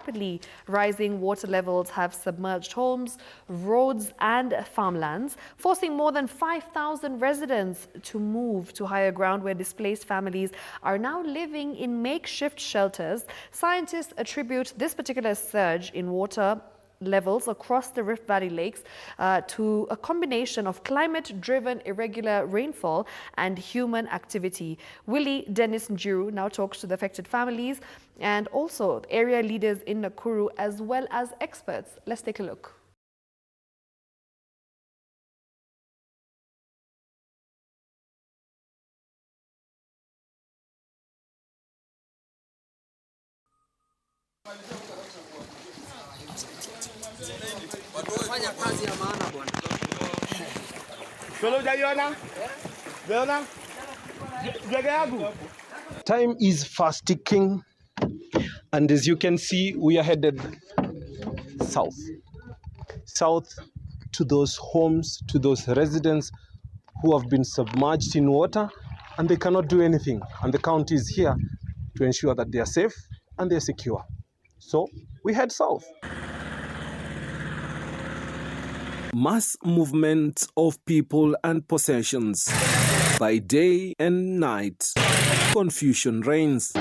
rapidly rising water levels have submerged homes, roads and farmlands, forcing more than 5,000 residents to move to higher ground, where displaced families are now living in makeshift shelters. Scientists attribute this particular surge in water levels across the Rift Valley lakes to a combination of climate-driven irregular rainfall and human activity. Willie Dennis Njiru now talks to the affected families and also area leaders in Nakuru as well as experts. Let's take a look. Time is fast ticking, and as you can see, we are headed south to those homes, to those residents who have been submerged in water and they cannot do anything, and the county is here to ensure that they are safe and they are secure. So we head south. Mass movements of people and possessions. By day and night, confusion reigns.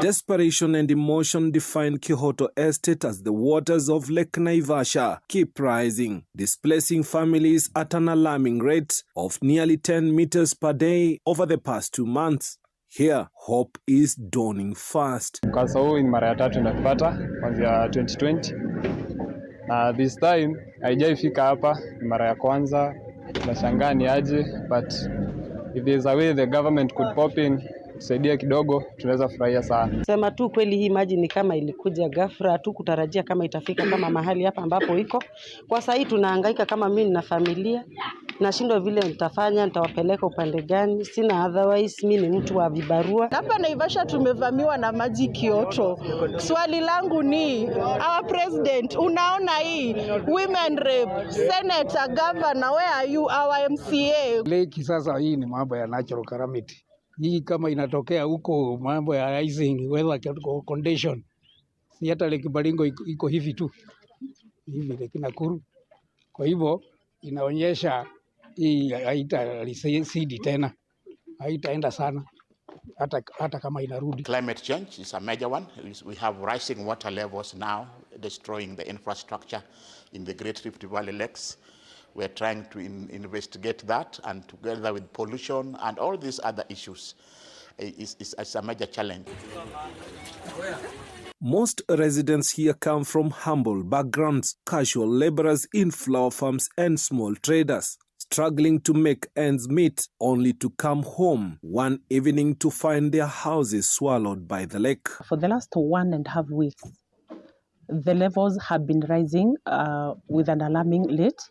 Desperation and emotion define Kihoto Estate as the waters of Lake Naivasha keep rising, displacing families at an alarming rate of nearly 10 meters per day over the past 2 months. Here, hope is dawning fast. Mkasa huu ni mara ya tatu inatupata kuanzia 2020. This time haijaifika hapa, ni mara ya kwanza. Tunashangaa ni aje, but if there's a way the government could pop in kusaidia kidogo, tunaweza furahia sana. Sema tu kweli, hii maji ni kama ilikuja ghafla tu, kutarajia kama itafika kama mahali hapa ambapo iko. Kwa sasa hii tunahangaika, kama mimi na familia nashindwa vile nitafanya, nitawapeleka upande gani, sina otherwise, mimi ni mtu wa vibarua. Hapa Naivasha tumevamiwa na maji Kyoto. Swali langu ni, our president, unaona hii women rape, senator, governor, where are you, our MCA? Lake sasa hii ni mambo ya natural calamity. Hii kama inatokea huko mambo ya rising weather condition. Si hata Lake Baringo iko hivi tu. Hivi Lake Nakuru. Kwa hivyo inaonyesha hii haita tena. Haitaenda sana hata kama inarudi. Climate change is a major one. We have rising water levels now, destroying the infrastructure in the Great Rift Valley lakes. We're trying to investigate that, and together with pollution and all these other issues, is a major challenge. Most residents here come from humble backgrounds, casual laborers in flower farms and small traders, struggling to make ends meet, only to come home one evening to find their houses swallowed by the lake. For the last 1.5 weeks, the levels have been rising with an alarming rate.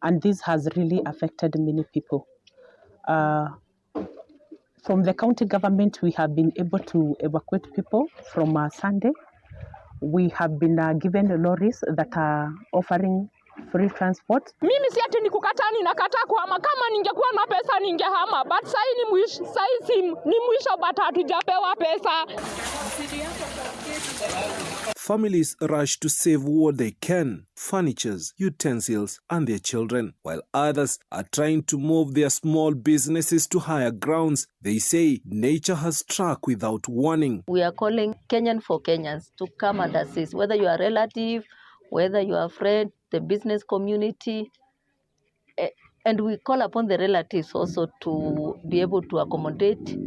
And this has really affected many people. From the county government, we have been able to evacuate people from Sunday. We have been given lorries that are offering free transport. Mimi si ati nikukataa, ninakataa kuhama. Kama ningekuwa na pesa ningehama, but sai ni mwisho, but hatujapewa pesa. Families rush to save what they can, furnitures, utensils, and their children, while others are trying to move their small businesses to higher grounds. They say nature has struck without warning. We are calling Kenyan for Kenyans to come and assist, whether you are a relative, whether you are a friend, the business community, and we call upon the relatives also to be able to accommodate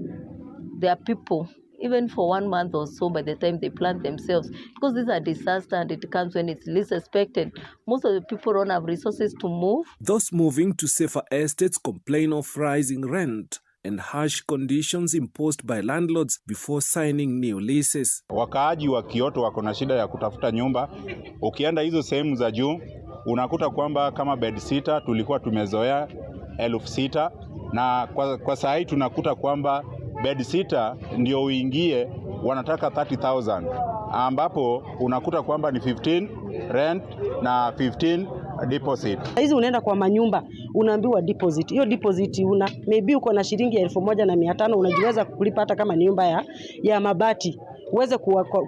their people, even for 1 month or so by the time they plant themselves, because this is a disaster and it comes when it's least expected. Most of the people don't have resources to move. Those moving to safer estates complain of rising rent and harsh conditions imposed by landlords before signing new leases. Wakaaji wa Kyoto wako na shida ya kutafuta nyumba. Ukienda hizo sehemu za juu, unakuta kwamba kama bed sitter tulikuwa tumezoea 6,000, na kwa saa hii tunakuta kwamba bed sitter ndio uingie wanataka 30,000, ambapo unakuta kwamba ni 15 rent na 15 deposit. Hizi unaenda kwa manyumba unaambiwa deposit. Hiyo deposit maybe uko na shilingi 1,500 unajiweza kulipa hata kama ni nyumba ya mabati. uweze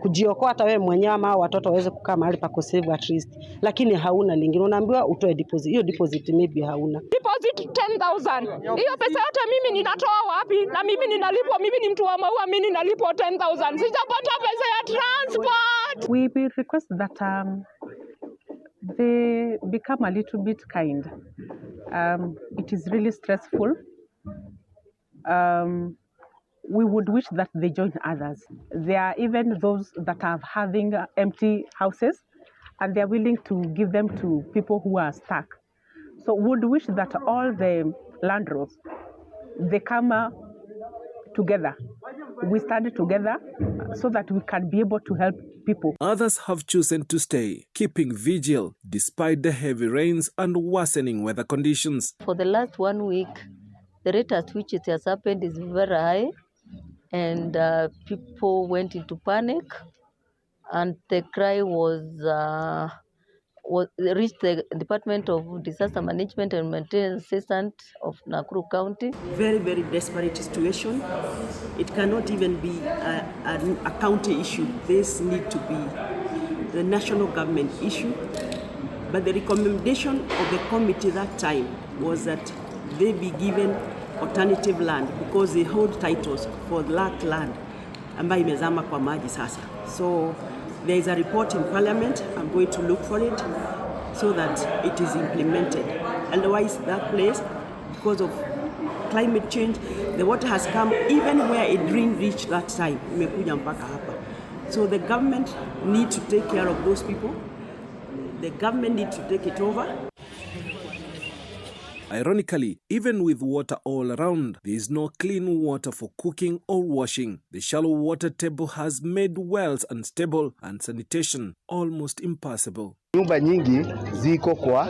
kujiokoa hata wewe mwenyewe ama watoto waweze kukaa mahali pa kusave at least, lakini hauna lingine, unaambiwa utoe deposit. Hiyo deposit maybe hauna. Deposit 10,000. Hiyo pesa yote mimi ninatoa wapi? Na mimi ninalipwa, mimi ni mtu wa maua, mimi ninalipwa 10,000. Sijapata pesa ya transport. We request that they become a little bit kind. It is really stressful. We would wish that they join others. There are even those that are having empty houses and they are willing to give them to people who are stuck. So we would wish that all the landlords, they come together. We stand together so that we can be able to help people. Others have chosen to stay, keeping vigil despite the heavy rains and worsening weather conditions. For the last 1 week, the rate at which it has happened is very high, and people went into panic, and the cry reached the Department of Disaster Management and Maintenance Assistant of Nakuru County. Very, very desperate situation. It cannot even be a county issue. This needs to be the national government issue. But the recommendation of the committee that time was that they be given alternative land because they hold titles for that land ambayo imezama kwa maji sasa. So there is a report in Parliament. I'm going to look for it so that it is implemented. Otherwise, that place, because of climate change, the water has come even where it didn't reach that time. Imekuja mpaka hapa. So the government needs to take care of those people. The government needs to take it over. Ironically, even with water all around, there is no clean water for cooking or washing. The shallow water table has made wells unstable and sanitation almost impossible. Nyumba nyingi ziko kwa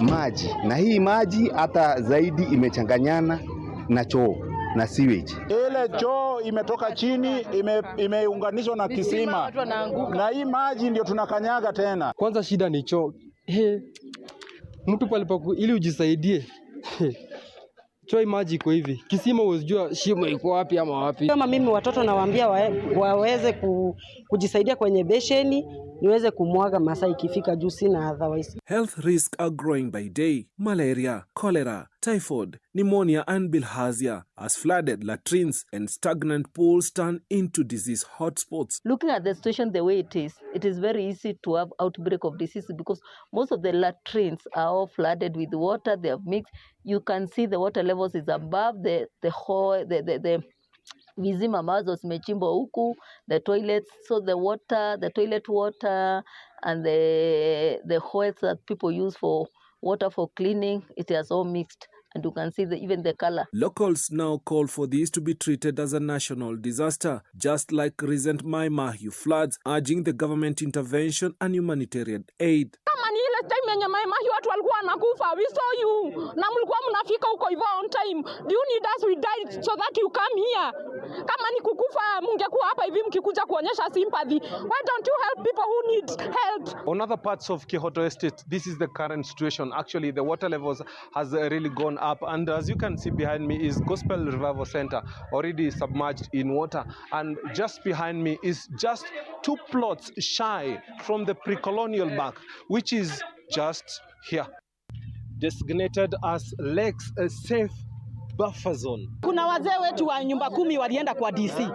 maji, na hii maji hata zaidi imechanganyana na choo na sewage. Ile choo imetoka chini, imeunganishwa na kisima, na hii maji ndio tunakanyaga tena. Kwanza shida ni choo. Mtu palipo ili ujisaidie. Choi maji iko hivi. Kisima usijua shimo iko wapi ama wapi. Kama mimi watoto nawaambia waweze kujisaidia kwenye besheni, niweze kumwaga masaa ikifika juu, sina otherwise. Health risks are growing by day. Malaria, cholera, typhoid, pneumonia and bilharzia as flooded latrines and stagnant pools turn into disease hotspots. Looking at the situation the way it is very easy to have outbreak of disease because most of the latrines are all flooded with water. They have mixed. You can see the water levels is above the vizima ambazo zimechimbwa huku, the toilets, so the toilet water and the holes that people use for water for cleaning, it has all mixed. And you can see even the color. Locals now call for this to be treated as a national disaster, just like recent Mai Mahiu floods, urging the government intervention and humanitarian aid. Time yenye Mai Mahiu watu walikuwa wanakufa, we saw you, na mlikuwa mnafika huko hivyo on time. Do you need us? We died so that you come here. Kama ni kukufa, mungekuwa hapa hivi mkikuja kuonyesha sympathy. Why don't you help people who need help? On other parts of Kihoto Estate, this is the current situation. Actually, the water levels has really gone up, and as you can see behind me is Gospel Revival Center, already submerged in water, and just behind me is just 2 plots shy from the pre-colonial back, which is just here. Designated as Lakes a safe buffer zone. Kuna wazee wetu wa nyumba 10 walienda kwa DC.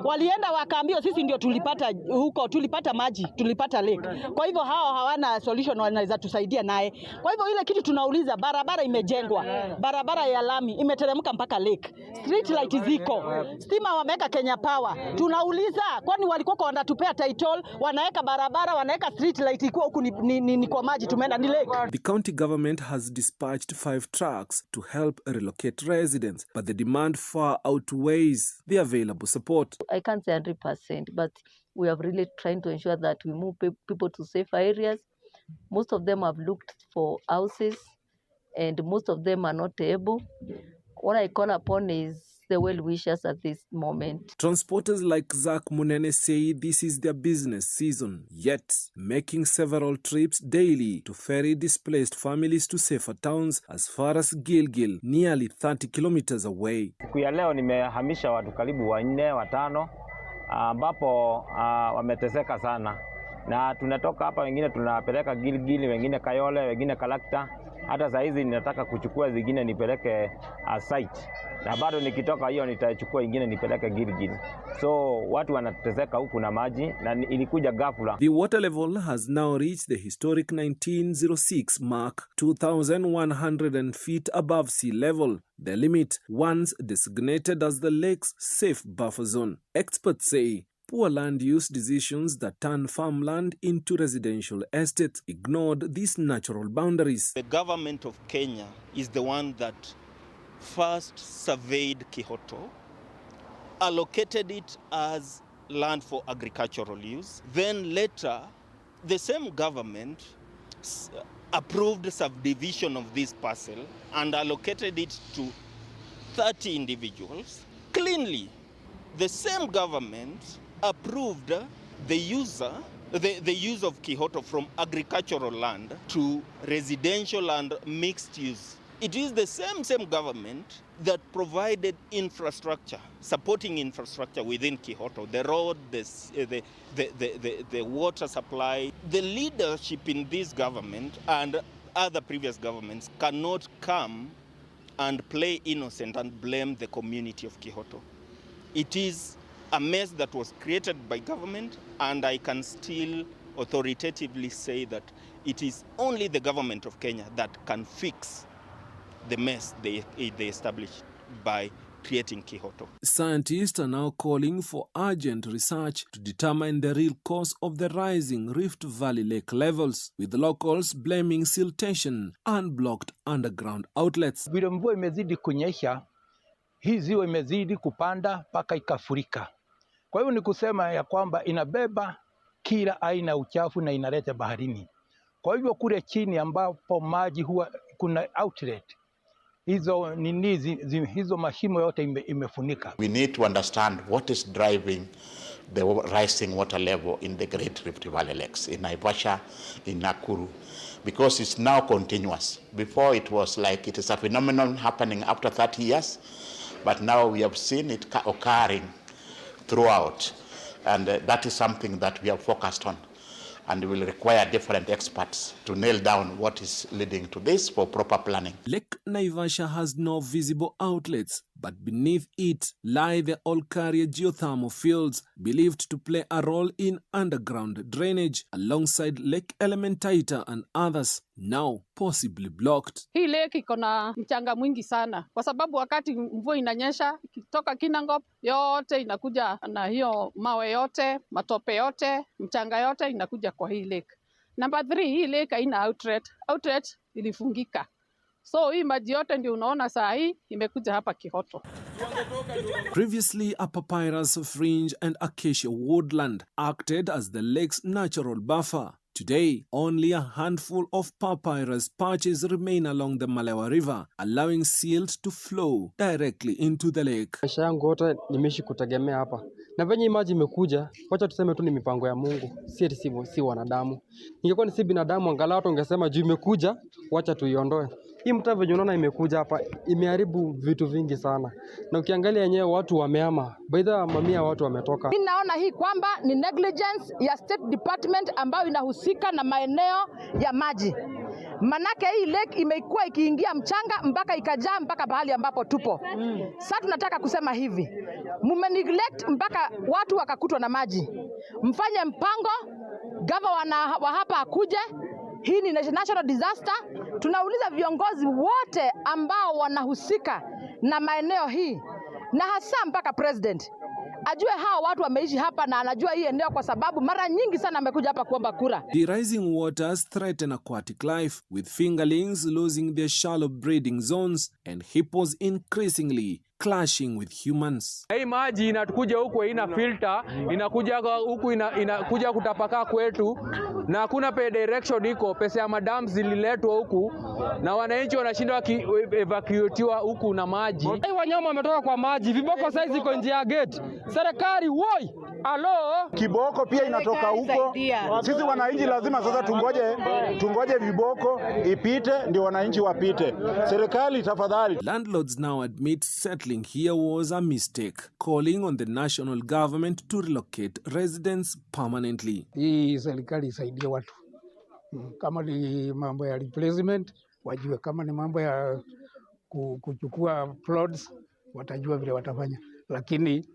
Walienda wakaambiwa sisi ndio tulipata huko, tulipata maji, tulipata lake. Kwa hivyo hao hawana solution wanaweza tusaidia naye. Kwa hivyo ile kitu tunauliza, barabara imejengwa. Barabara ya lami imeteremka mpaka lake. Street light ziko. Stima wameweka Kenya Power. Tunauliza kwani walikuwa wanatupea title, wanaweka barabara, wanaweka street light iko huku ni kwa maji, tumeenda ni lake. The county government has dispatched 5 trucks to help relocate residents, but the demand far outweighs the available support. I can't say 100%, but we have really trying to ensure that we move people to safe areas. Most of them have looked for houses, and most of them are not able. What I call upon is the well-wishers at this moment. Transporters like Zach Munene say this is their business season, yet making several trips daily to ferry displaced families to safer towns as far as Gilgil, nearly 30 kilometers away. Siku ya leo nimehamisha watu karibu 4 5 ambapo wameteseka sana, na tunatoka hapa, wengine tunapeleka Gilgil, wengine Kayole, wengine Kalakta. Hata saa hizi ninataka kuchukua zingine nipeleke site, na bado nikitoka hiyo nitachukua ingine nipeleke Gilgil. So watu wanateseka huku na maji, na ilikuja ghafla. The water level has now reached the historic 1906 mark, 2,100 feet above sea level, the limit once designated as the lake's safe buffer zone. Experts say poor land use decisions that turn farmland into residential estates ignored these natural boundaries. The government of Kenya is the one that first surveyed Kihoto, allocated it as land for agricultural use. Then later, the same government approved subdivision of this parcel and allocated it to 30 individuals. Cleanly, the same government approved the use of Kihoto from agricultural land to residential and mixed use. It is the same government that provided infrastructure, supporting infrastructure within Kihoto, the road, the water supply. The leadership in this government and other previous governments cannot come and play innocent and blame the community of Kihoto. It is a mess that was created by government, and I can still authoritatively say that it is only the government of Kenya that can fix the mess they established by creating Kihoto. Scientists are now calling for urgent research to determine the real cause of the rising Rift Valley lake levels, with locals blaming siltation and blocked underground outlets. Vile mvua imezidi kunyesha, hii ziwa imezidi kupanda mpaka ikafurika. Kwa hiyo ni kusema ya kwamba inabeba kila aina uchafu na inaleta baharini. Kwa hivyo kule chini ambapo maji huwa kuna outlet, hizo mashimo yote imefunika. We need to understand what is driving the rising water level in the Great Rift Valley lakes, in Naivasha, in Nakuru, because it's now continuous. Before it was like it is a phenomenon happening after 30 years, but now we have seen it occurring throughout, and that is something that we have focused on, and will require different experts to nail down what is leading to this for proper planning. Lake Naivasha has no visible outlets, but beneath it lie the Olkaria geothermal fields, believed to play a role in underground drainage, alongside Lake Elementaita and others, now possibly blocked. Hii lake iko na mchanga mwingi sana, kwa sababu wakati mvua inanyesha kutoka Kinangop yote inakuja na hiyo mawe yote, matope yote, mchanga yote inakuja kwa hii lake. Number 3, hii lake haina outlet ilifungika. So hii maji yote ndio unaona saa hii imekuja hapa Kihoto. Previously, a papyrus fringe and acacia woodland acted as the lake's natural buffer. Today, only a handful of papyrus patches remain along the Malewa River, allowing silt to flow directly into the lake. Maisha yangu yote nimeishi kutegemea hapa. Na venye maji imekuja, wacha tuseme tu ni mipango ya Mungu, si wanadamu. Ingekuwa ni si binadamu, angalau tungesema juu imekuja, wacha tuiondoe. Hii mtaa venye unaona imekuja hapa, imeharibu vitu vingi sana. Na ukiangalia yenyewe watu wamehama, baadhi mamia watu wametoka. Mimi naona hii kwamba ni negligence ya State Department ambayo inahusika na maeneo ya maji. Manake hii lake imekuwa ikiingia mchanga mpaka ikajaa mpaka bahali ambapo tupo. Sasa tunataka kusema hivi, mumeneglect mpaka watu wakakutwa na maji. Mfanye mpango, gavana wa hapa akuje. Hii ni national disaster. Tunauliza viongozi wote ambao wanahusika na maeneo hii, na hasa mpaka president ajue hawa watu wameishi hapa na anajua hii eneo kwa sababu mara nyingi sana amekuja hapa kuomba kura. The rising waters threaten aquatic life, with fingerlings losing their shallow breeding zones and hippos increasingly clashing with humans. Hii maji inakuja huku ina filter, inakuja huku inakuja kutapakaa kwetu, na hakuna direction iko. Pesa ya madam zililetwa huku na wananchi wanashindwa evacuatiwa huku na maji. Hii wanyama wametoka kwa maji, viboko saizi iko nje ya gate. Serikali woi, Kiboko pia inatoka huko. Sisi wananchi lazima sasa tungoje viboko ipite ndio wananchi wapite. Serikali tafadhali. Landlords now admit settling here was a mistake, calling on the national government to relocate residents permanently. Hii serikali isaidie watu. Kama ni mambo ya replacement, wajue. Kama ni mambo ya kuchukua plots, watajua vile watafanya. Lakini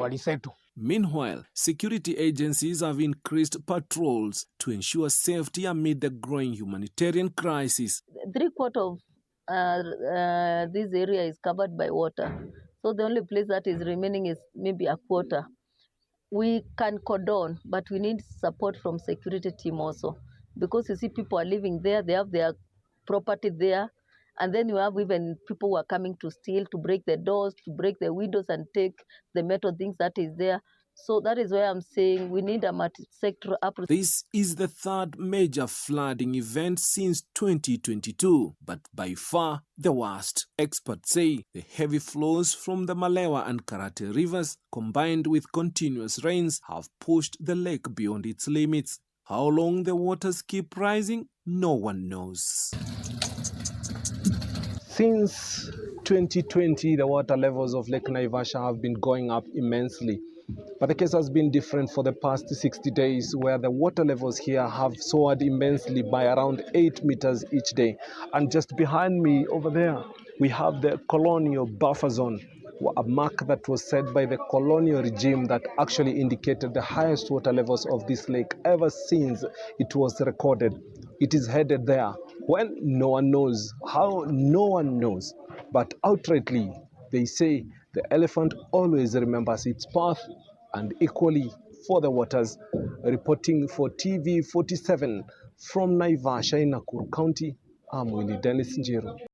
walisetu. Meanwhile, security agencies have increased patrols to ensure safety amid the growing humanitarian crisis. 3/4 of this area is covered by water. So the only place that is remaining is maybe a quarter. We can cordon, but we need support from security team also. Because you see people are living there, they have their property there. And then you have even people who are coming to steal, to break the doors, to break the windows and take the metal things that is there. So that is why I'm saying we need a multi-sector approach. This is the third major flooding event since 2022, but by far the worst. Experts say the heavy flows from the Malewa and Karate rivers, combined with continuous rains, have pushed the lake beyond its limits. How long the waters keep rising, no one knows. Since 2020, the water levels of Lake Naivasha have been going up immensely. But the case has been different for the past 60 days, where the water levels here have soared immensely by around 8 meters each day. And just behind me over there, we have the colonial buffer zone, a mark that was set by the colonial regime that actually indicated the highest water levels of this lake ever since it was recorded. It is headed there. When no one knows, how no one knows, but outrightly they say the elephant always remembers its path, and equally for the waters. Reporting for TV 47 from Naivasha in Nakuru County, I'm Willie Dennis Njiru.